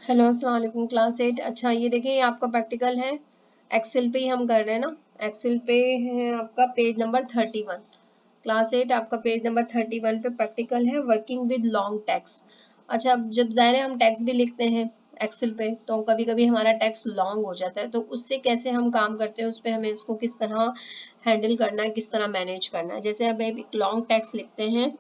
Hello अस्सलाम वालेकुम class 8। अच्छा ये देखिए ये आपका प्रैक्टिकल है, एक्सेल पे ही हम कर रहे हैं ना। एक्सेल पे है आपका पेज नंबर 31। क्लास 8 आपका पेज नंबर 31 पे प्रैक्टिकल है, वर्किंग विद लॉन्ग टैक्स। अच्छा अब जब ज़ाहिर है हम टैक्स भी लिखते हैं एक्सेल पे, तो कभी कभी हमारा टैक्स लॉन्ग हो जाता है, तो उससे कैसे हम काम करते हैं, उस पर हमें उसको किस तरह हैंडल करना है, किस तरह मैनेज करना है। जैसे अब एक लॉन्ग टैक्स लिखते हैं,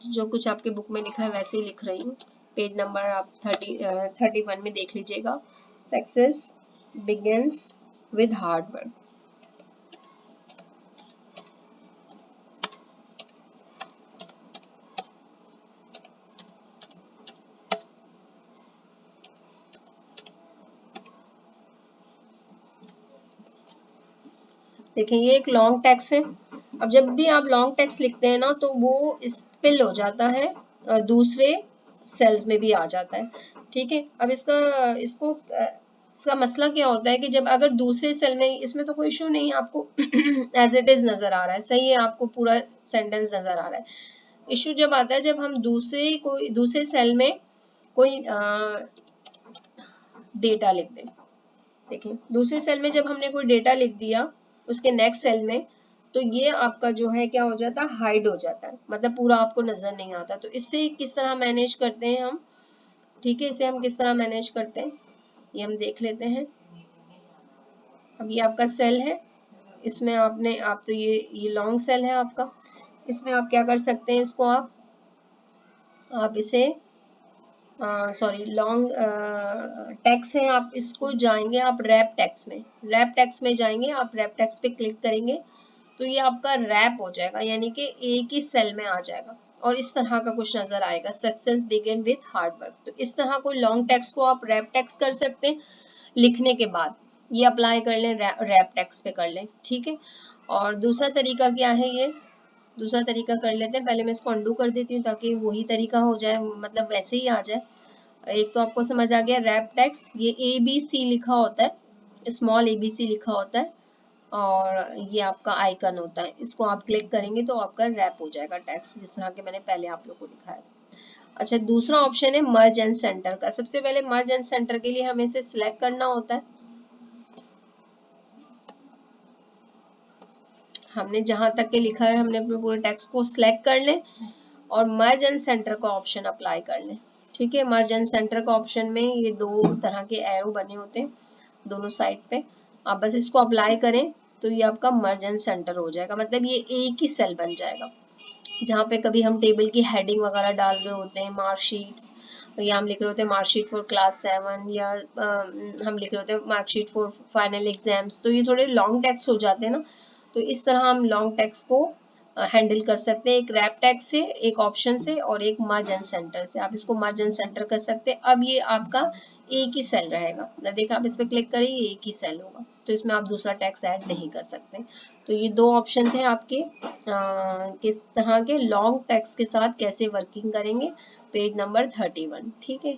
जो कुछ आपके बुक में लिखा है वैसे ही लिख रही हूँ। पेज नंबर आप 31 में देख लीजिएगा। Success begins with hard work. देखिए ये एक लॉन्ग टैक्स है। अब जब भी आप लॉन्ग टैक्स लिखते हैं ना, तो वो स्पिल हो जाता है, दूसरे सेल्स में भी आ जाता है। ठीक है, अब इसका मसला क्या होता है कि जब अगर दूसरे सेल में, इसमें तो कोई इशू नहीं, आपको एज इट इज नजर आ रहा है, सही है, आपको पूरा सेंटेंस नजर आ रहा है। इशू जब आता है जब हम दूसरे सेल में कोई डेटा लिख दें। देखिए दूसरे सेल में जब हमने कोई डेटा लिख दिया उसके नेक्स्ट सेल में, तो ये आपका जो है क्या हो जाता है, हाइड हो जाता है, मतलब पूरा आपको नजर नहीं आता। तो इससे किस तरह मैनेज करते हैं हम, ठीक है, इसे हम किस तरह मैनेज करते हैं ये हम देख लेते हैं। अब ये आपका सेल है, इसमें आप तो ये लॉन्ग सेल है आपका, इसमें आप क्या कर सकते हैं, इसको आप इसे सॉरी लॉन्ग टैक्स है, आप इसको जाएंगे आप रैप टैक्स में, रैप टैक्स में जाएंगे आप, रैप टैक्स पे क्लिक करेंगे तो ये आपका रैप हो जाएगा, यानी कि एक ही सेल में आ जाएगा और इस तरह का कुछ नजर आएगा, success begin with hard work. तो इस तरह कोई लॉन्ग टैक्स को आप रैप टैक्स कर सकते हैं, लिखने के बाद ये अप्लाई कर लें, रैप टैक्स पे कर लें, ठीक है। और दूसरा तरीका क्या है, ये दूसरा तरीका कर लेते हैं। पहले मैं इसको अंडू कर देती हूँ ताकि वही तरीका हो जाए, मतलब वैसे ही आ जाए। एक तो आपको समझ आ गया रैप टैक्स, ये ABC लिखा होता है, स्मॉल ABC लिखा होता है और ये आपका आइकन होता है, इसको आप क्लिक करेंगे तो आपका रैप हो जाएगा टैक्स, जिस तरह के मैंने पहले आप लोग को दिखाया। अच्छा दूसरा ऑप्शन है मर्ज एंड सेंटर का। सबसे पहले मर्ज एंड सेंटर के लिए हमें इसे सिलेक्ट करना होता है, हमने जहां तक के लिखा है हमने अपने पूरे टेक्स्ट को सिलेक्ट कर लें और मर्ज एंड सेंटर का ऑप्शन अप्लाई कर लें। ठीक है, मर्ज एंड सेंटर का ऑप्शन में ये दो तरह के एरो बने होते हैं दोनों साइड पे, आप बस इसको अप्लाई करें तो ये आपका मर्ज एंड सेंटर हो जाएगा, मतलब ये एक ही सेल बन जाएगा। जहाँ पे कभी हम टेबल की हेडिंग वगैरह डाल रहे होते हैं, मार्कशीट्स, या हम लिख रहे होते हैं मार्कशीट फॉर क्लास 7, या हम लिख रहे होते हैं मार्कशीट फॉर फाइनल एग्जाम्स, तो ये थोड़े लॉन्ग टेक्स्ट हो जाते हैं ना, तो इस तरह हम लॉन्ग टेक्स्ट को हैंडल कर सकते हैं, एक रैप टेक्स्ट से, एक ऑप्शन से और एक मर्ज एंड सेंटर से। आप इसको मर्ज एंड सेंटर कर सकते हैं। अब ये आपका एक ही सेल रहेगा, देखिए आप इस पर क्लिक करेंगे एक ही सेल होगा, तो इसमें आप दूसरा टेक्स्ट ऐड नहीं कर सकते। तो ये दो ऑप्शन थे आपके, किस तरह के लॉन्ग टेक्स्ट के साथ कैसे वर्किंग करेंगे, पेज नंबर 31। ठीक है।